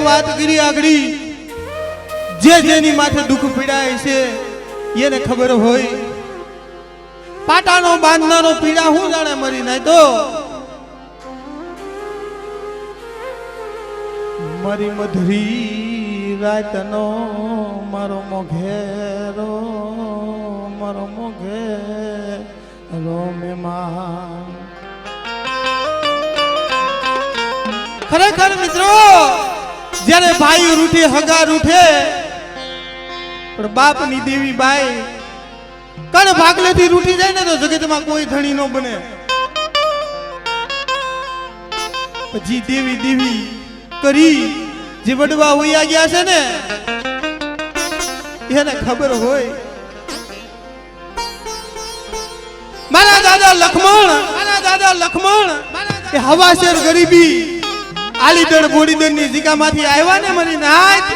વાત કરી આગળી જે જેની માથે દુઃખ પીડાય છે એને ખબર હોય પાટાનો બાંધનારો પીડા હું જાણે મરી નાય તો મારી મધુરી રાતનો મારો મોઘેરો મેમાન ખરેખર મિત્રો જ્યારે ભાઈ રૂઠે હગા રૂઠે પણ બાપની દેવી બાઈ કણ ભાગલેથી રૂઠી જાય ને તો જગતમાં કોઈ ધણી ન બને પછી દેવી દેવી કરી જે વડવા હોયા ગયા છે ને એને ખબર હોય મારા દાદા લખમણ એ હવાશેર ગરીબી આલીદળ બોડીદળ ની જીગામાંથી આવ્યા ને મરી નાથ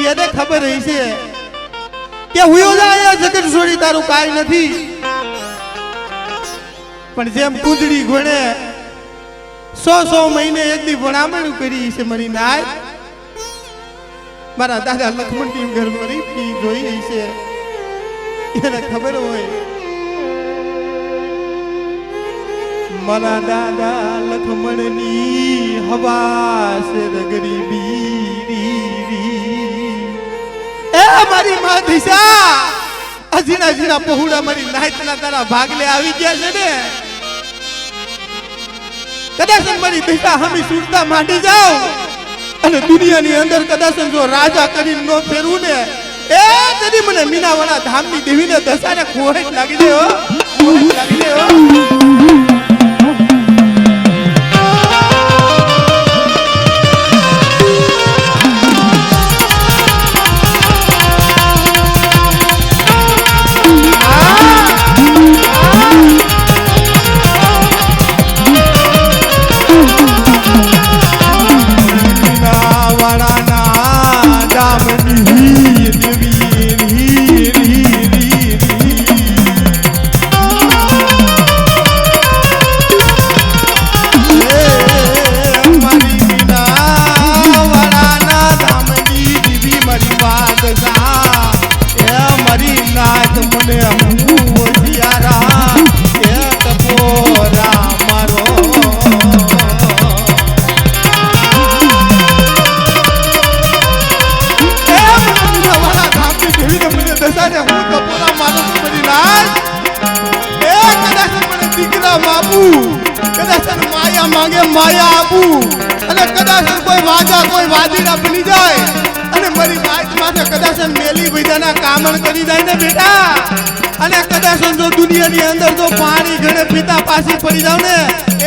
એને ખબર રહી છે કે હુયો જાય જગત છોડી તારું કાઈ નથી પણ જેમ કુંજડી ઘોણે 100 મહિને એક દી ભણામણ કરી છે મરી નાથ મારા દાદા લખમણ ની ઘર મરી પી જોઈ રહી છે એને ખબર હોય મારા દાદા લખમણની હવાસર ગરીબી એ મારી માં દિશા અજીના પહોળા મારી નાઈતના તારા ભાગલે આવી ગયા છે ને કદાચ મારી દિશા હમી સુરતા માંડી જાવ અને દુનિયાની અંદર કદાચ જો રાજા કરીને નો ફેરવું ને એ તદી મને મીનાવાળા ધામની દેવીને દશાને ખોટ લાગી દે હો માયા આપુ અને કદાચ કોઈ વાજા કોઈ વાદીના બની જાય અને મારી વાઈટ માથે કદાચ મેલી વિધાના કામણ કરી જાય ને બેટા અને કદાચ જો દુનિયાની અંદર જો પાણી ઘણે પીતા પાછી પડી જાવ ને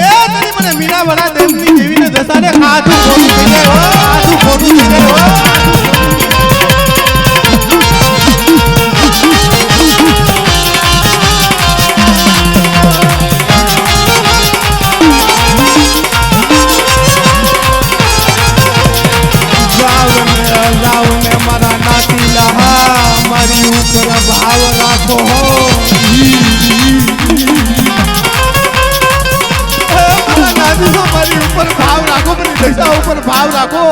એ તને મને મીનાવાળા દેવની દેવીને દશાને ખાધું ખોટું થઈ જાય મારી ઉપર ભાવ રાખો હો મારી ઉપર ભાવ રાખો મારી દશા ઉપર ભાવ રાખો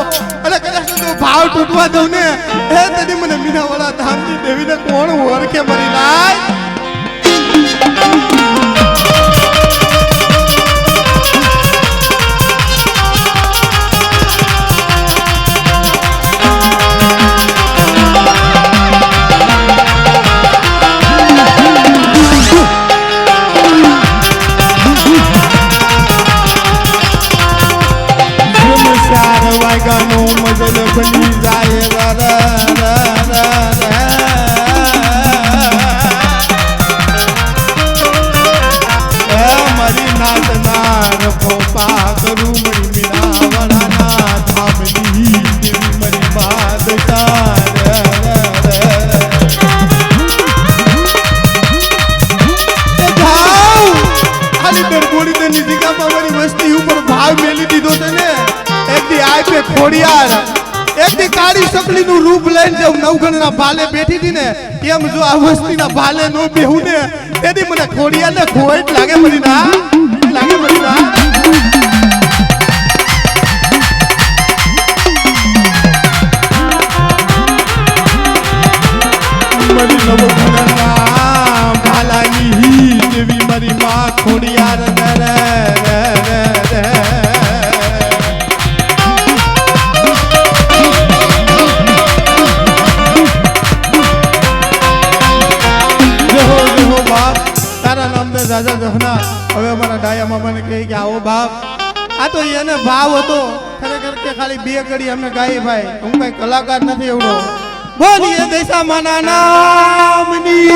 અને કદાચ તો ભાવ તૂટવા દઉં ને એ તદી મને મીનાવાળા ધામની દેવીને કોણ ઓળખે મરી લાય બની જાય મારી નાચનાર પોપા કરું મરી મીનાવાળાના ધામની દેવી મરી બાદ બોડી જગ્યામાં મારી વસ્તી ઉપર ભાવ મેલી દીધો છે ને એકદી આય પે ખોડિયાર એકદી કાળી સકલી નું રૂપ લઈને જેમ નવગણના ભાલે બેઠી હતી ને એમ જો આ વસ્તીના ભાલે નો બેહું ને તેથી મને ખોડિયાર ને ખોટ લાગે મરી ના નવ ઘરના ભાલાની દેવી મારી માં ખોડિયાર રે રે રે રે જહો બાપ તારા નામ દે રાજા જહના હવે અમારા ડાયા મામાને કહે કે આવો બાપ આ તો એને ભાવ હતો ખરેખર કે ખાલી બે ઘડી અમે ગાઈ ભાઈ હું કઈ કલાકાર નથી એવડો બોલીએ દૈસા માના નામની